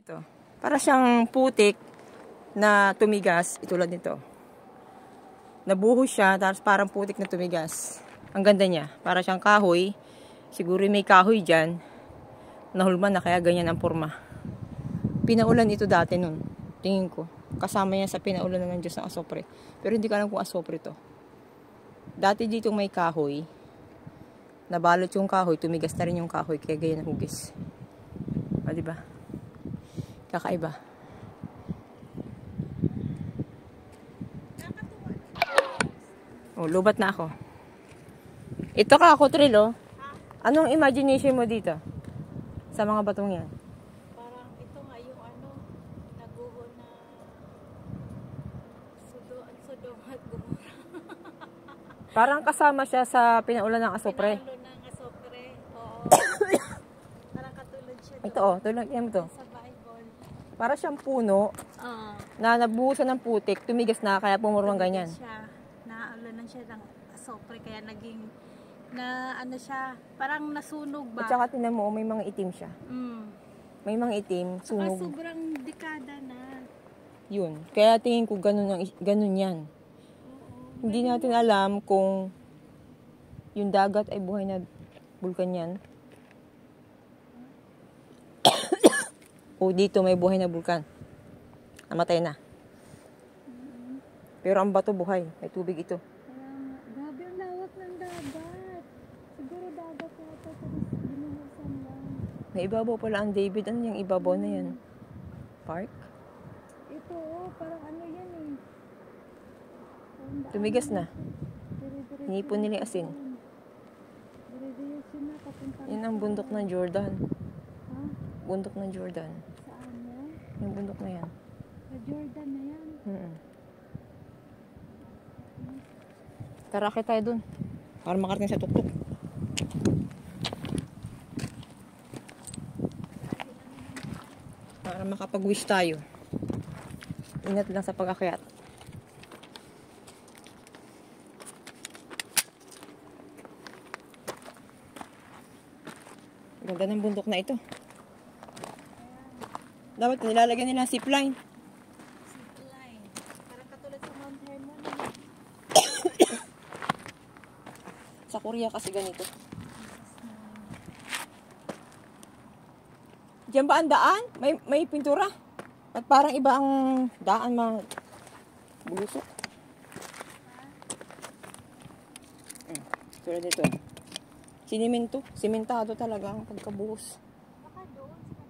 Ito. Para siyang putik na tumigas. Itulad nito. Nabuhos siya, tapos parang putik na tumigas. Ang ganda niya. Para siyang kahoy. Siguro may kahoy dyan. Nahulman na, kaya ganyan ang forma. Pinaulan ito dati nun. Tingin ko. Kasama niya sa pinaulan ng Diyos ng asopre. Pero hindi ko alam kung asopre to. Dati dito may kahoy. Nabalot yung kahoy. Tumigas na rin yung kahoy. Kaya ganyan ang hugis. O, diba? Kakaiba. Oh, lubat na ako. Ito ka ako, Trill, oh. Anong imagination mo dito? Sa mga batong yan? Parang ito nga yung naguho na Sodom at Gomorrah. Parang kasama siya sa pinaulan ng asopre. Pinaulan ng asopre, oo. Parang katulad siya doon. Ito, oh. Tulad yan to. Sa Bible. Para siyang puno na nabuhusan ng putik, tumigas na, kaya pumurong ganyan. Siya, naulanan siya ng asopre, kaya naging, siya, parang nasunog ba? At saka tinan mo, may mga itim siya. May mga itim, sunog. Sobrang dekada na. Yun. Kaya tingin ko ganun yan. Oo. Hindi natin alam kung yung dagat ay buhay na bulkan yan. O dito may buhay na bulkan. Namatay na. Pero ang bato buhay. May tubig ito. Grabe ang lawak ng dagat. Siguro dagat yata. Binuhusan lang. May ibabaw pala ang David. Ano yung ibabaw na yan? Park? Ito, parang yan eh. Tumigas na. Hinipon nila yung asin. Dire-diretso na papunta. Yan ang bundok ng Jordan. Ha? Bundok ng Jordan. Saan yan? Yung bundok na yan. Sa Jordan na yan. Tara, akit tayo dun. Para makarating sa tuktok. Para makapag-wish tayo. Ingat lang sa pag-akyat. Ganda ng bundok na ito. Dapat nilalagyan nila zipline. Zipline. Parang katulad sa Mount Hermon. Sa Korea kasi ganito. Diyan ba ang daan? May pintura? At parang iba ang daan bulusok. Tulad dito. Sinimento. Simentado talaga ang pagkabuhos. Baka doon sa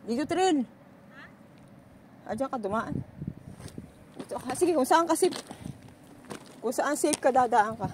Dito, Trill. Diyan ka dumaan. Dito ka. Sige, kung saan safe ka, dadaan ka.